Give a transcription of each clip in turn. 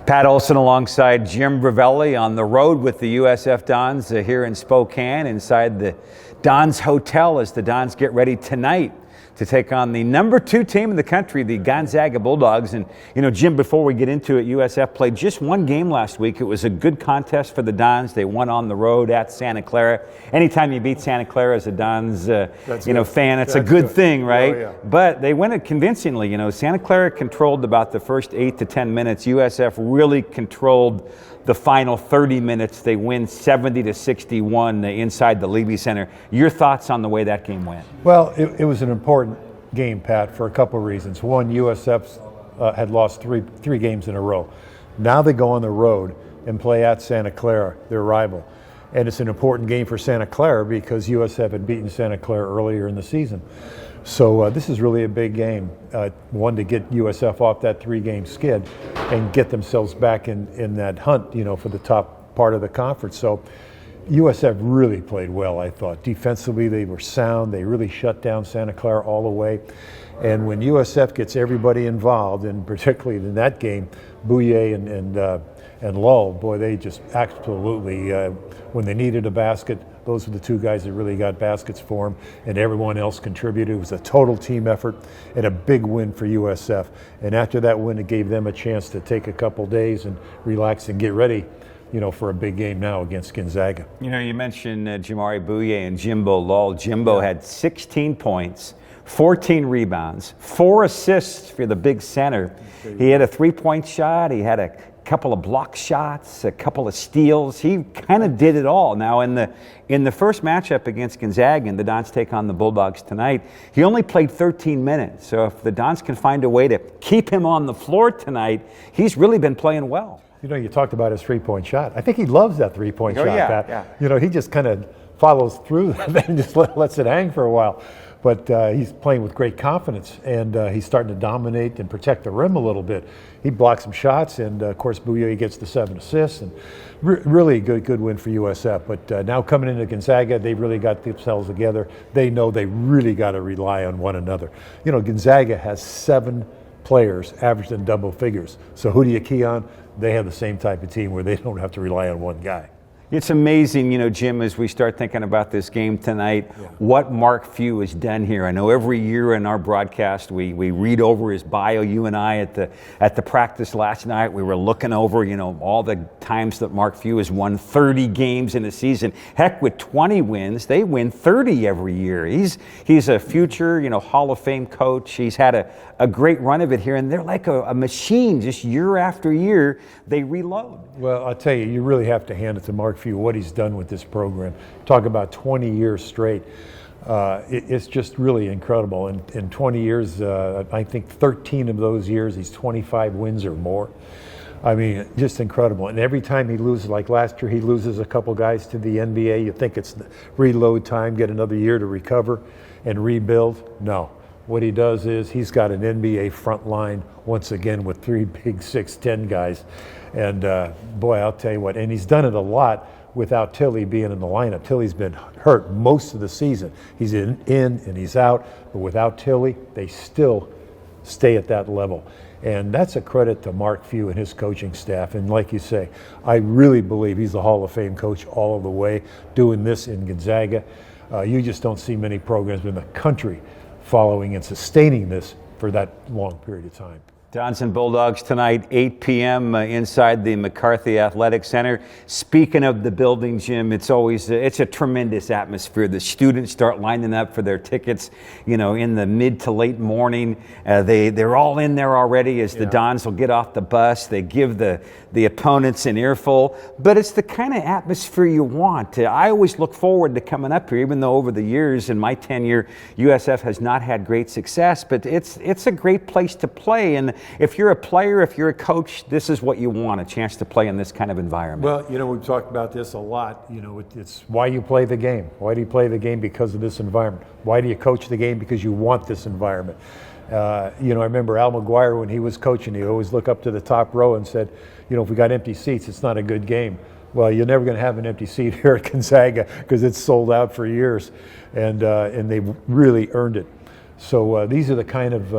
Pat Olson alongside Jim Brovelli on the road with the USF Dons here in Spokane inside the Dons Hotel as the Dons get ready tonight to take on the number 2 team in the country, the Gonzaga Bulldogs. And, you know, Jim, before we get into it, USF played just one game last week. It was a good contest for the Dons. They won on the road at Santa Clara. Anytime you beat Santa Clara as a Dons, fan, it's a good thing, right? Oh, yeah. But they win it convincingly. You know, Santa Clara controlled about the first 8 to 10 minutes. USF really controlled the final 30 minutes. They win 70-61 inside the Levy Center. Your thoughts on the way that game went? Well, it was an important game, Pat, for a couple of reasons. One, USF had lost three games in a row. Now they go on the road and play at Santa Clara, their rival. And it's an important game for Santa Clara because USF had beaten Santa Clara earlier in the season. So this is really a big game. One, to get USF off that 3-game skid and get themselves back in that hunt, you know, for the top part of the conference. So USF really played well, I thought. Defensively, they were sound. They really shut down Santa Clara all the way. And when USF gets everybody involved, and particularly in that game, Bouye and Lull, boy, they just absolutely, when they needed a basket, those were the 2 guys that really got baskets for them, and everyone else contributed. It was a total team effort and a big win for USF. And after that win, it gave them a chance to take a couple days and relax and get ready, you know, for a big game now against Gonzaga. You know, you mentioned Jamari Bouye and Jimbo Lull. Jimbo had 16 points, 14 rebounds, 4 assists for the big center. He had a 3-point shot. He had a couple of block shots, a couple of steals. He kind of did it all. Now, in the first matchup against Gonzaga, and the Dons take on the Bulldogs tonight, he only played 13 minutes. So if the Dons can find a way to keep him on the floor tonight, he's really been playing well. You know, you talked about his 3-point shot. I think he loves that 3-point shot, yeah, Pat. Yeah. You know, he just kind of follows through and just lets it hang for a while. But he's playing with great confidence, and he's starting to dominate and protect the rim a little bit. He blocks some shots, and of course, Bouye gets the 7 assists, and really good win for USF. But now coming into Gonzaga, they've really got themselves together. They know they really got to rely on one another. You know, Gonzaga has 7 players averaged in double figures. So who do you key on? They have the same type of team where they don't have to rely on one guy. It's amazing, you know, Jim, as we start thinking about this game tonight, what Mark Few has done here. I know every year in our broadcast we read over his bio. You and I at the practice last night, we were looking over, you know, all the times that Mark Few has won 30 games in a season. Heck, with 20 wins, they win 30 every year. He's a future, you know, Hall of Fame coach. He's had a great run of it here, and they're like a machine. Just year after year, they reload. Well, I'll tell you, you really have to hand it to Mark Few, what he's done with this program. Talk about 20 years straight. It's just really incredible. In 20 years, I think 13 of those years, he's 25 wins or more. I mean, just incredible. And every time he loses, like last year, he loses a couple guys to the NBA. You think it's reload time, get another year to recover and rebuild. No. What he does is he's got an NBA front line once again with 3 big 6'10" guys. And boy, I'll tell you what, and he's done it a lot without Tilly being in the lineup. Tilly's been hurt most of the season. He's in and he's out, but without Tilly, they still stay at that level. And that's a credit to Mark Few and his coaching staff. And like you say, I really believe he's the Hall of Fame coach all of the way, doing this in Gonzaga. You just don't see many programs in the country following and sustaining this for that long period of time. Dons and Bulldogs tonight, 8 p.m. Inside the McCarthey Athletic Center. Speaking of the building, Jim, it's a tremendous atmosphere. The students start lining up for their tickets, you know, in the mid to late morning. They're all in there already as the Dons will get off the bus. They give the opponents an earful, but it's the kind of atmosphere you want. I always look forward to coming up here, even though over the years in my tenure, USF has not had great success, but it's a great place to play. And if you're a player, if you're a coach, this is what you want, a chance to play in this kind of environment. Well, you know, we've talked about this a lot. You know, it's why you play the game. Why do you play the game? Because of this environment. Why do you coach the game? Because you want this environment. You know, I remember Al McGuire when he was coaching, he always looked up to the top row and said, you know, if we got empty seats, it's not a good game. Well, you're never going to have an empty seat here at Gonzaga because it's sold out for years, and they've really earned it. So these are the kind of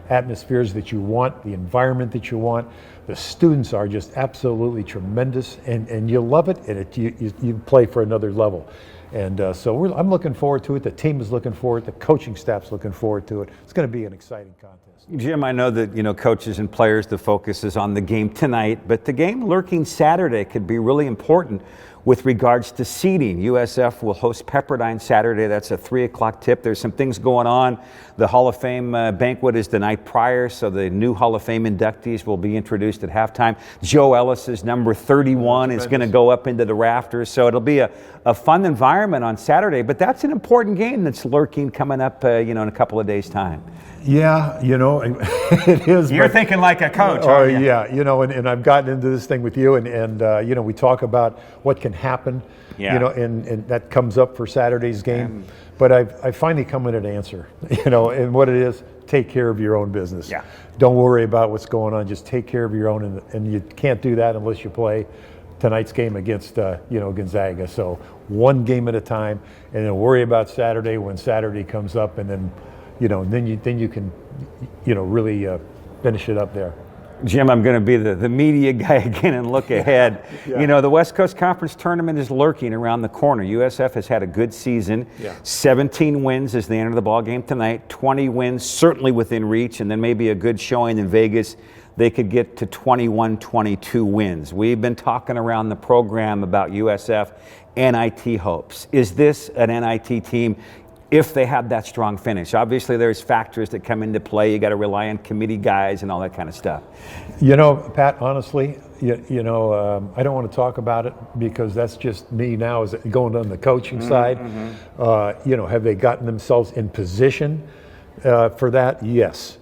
atmospheres that you want, the environment that you want. The students are just absolutely tremendous, and you love it, and you play for another level. And so I'm looking forward to it. The team is looking forward. The coaching staff's looking forward to it. It's going to be an exciting contest. Jim, I know that coaches and players, the focus is on the game tonight, but the game lurking Saturday could be really important with regards to seeding. USF will host Pepperdine Saturday. That's a 3 o'clock tip. There's some things going on. The Hall of Fame banquet is the night prior, so the new Hall of Fame inductees will be introduced at halftime. Joe Ellis's number 31 is going to go up into the rafters, so it'll be a fun environment on Saturday. But that's an important game that's lurking coming up in a couple of days' time. Yeah, it is. You're thinking like a coach. Oh, yeah, and I've gotten into this thing with you, and we talk about what can happen, and that comes up for Saturday's game. But I finally come with an answer, and what it is, take care of your own business. Yeah. Don't worry about what's going on. Just take care of your own, and you can't do that unless you play tonight's game against Gonzaga. So one game at a time, and then worry about Saturday when Saturday comes up, and then then you can really finish it up there. Jim, I'm going to be the media guy again and look ahead. Yeah. The West Coast Conference tournament is lurking around the corner. USF has had a good season. Yeah. 17 wins as they enter the ball game tonight. 20 wins certainly within reach, and then maybe a good showing in Vegas. They could get to 21, 22 wins. We've been talking around the program about USF NIT hopes. Is this an NIT team if they have that strong finish? Obviously, there's factors that come into play. You got to rely on committee guys and all that kind of stuff. Pat, honestly, I don't want to talk about it because that's just me now as going on the coaching side. Have they gotten themselves in position for that? Yes.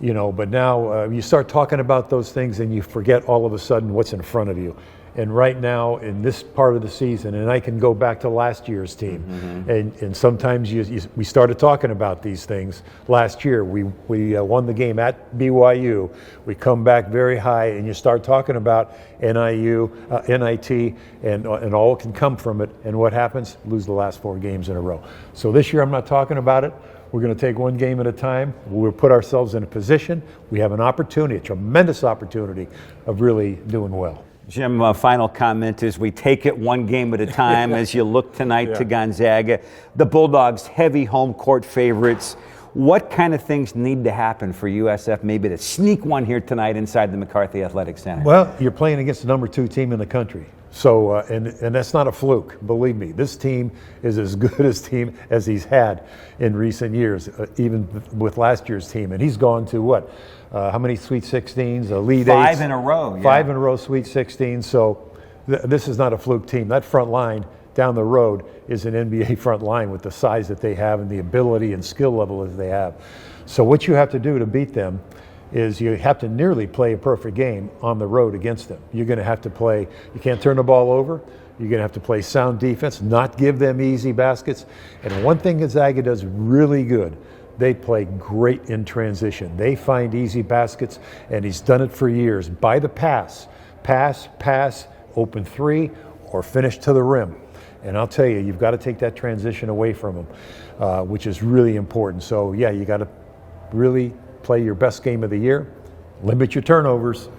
But now you start talking about those things and you forget all of a sudden what's in front of you. And right now in this part of the season, and I can go back to last year's team, and sometimes we started talking about these things last year. We won the game at BYU. We come back very high, and you start talking about NIT, and all can come from it. And what happens? Lose the last 4 games in a row. So this year I'm not talking about it. We're going to take one game at a time. We'll put ourselves in a position. We have an opportunity, a tremendous opportunity of really doing well. Jim, final comment is we take it one game at a time as you look tonight to Gonzaga. The Bulldogs, heavy home court favorites. What kind of things need to happen for USF maybe to sneak one here tonight inside the McCarthey Athletic Center? Well, you're playing against the number 2 team in the country. So, and that's not a fluke, believe me. This team is as good a team as he's had in recent years, even with last year's team. And he's gone to what? How many Sweet 16s? Elite 8s? 5 in a row. 5 in a row Sweet 16s. So this is not a fluke team. That front line down the road is an NBA front line with the size that they have and the ability and skill level that they have. So what you have to do to beat them is you have to nearly play a perfect game on the road against them. You're going to have to play, you can't turn the ball over. You're going to have to play sound defense, not give them easy baskets. And one thing Gonzaga does really good, they play great in transition. They find easy baskets, and he's done it for years. By the pass, open 3, or finish to the rim. And I'll tell you, you've got to take that transition away from him, which is really important. So, yeah, you got to really play your best game of the year, limit your turnovers,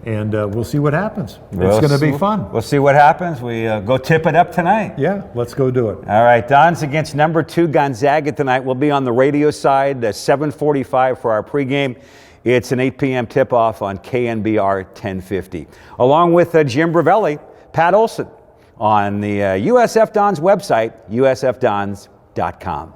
and we'll see what happens. It's going to be fun. We'll see what happens. We go tip it up tonight. Yeah, let's go do it. All right, Dons against number 2 Gonzaga tonight. We'll be on the radio side, 7:45 for our pregame. It's an 8 p.m. tip-off on KNBR 1050. Along with Jim Brovelli, Pat Olson on the USF Dons website, usfdons.com.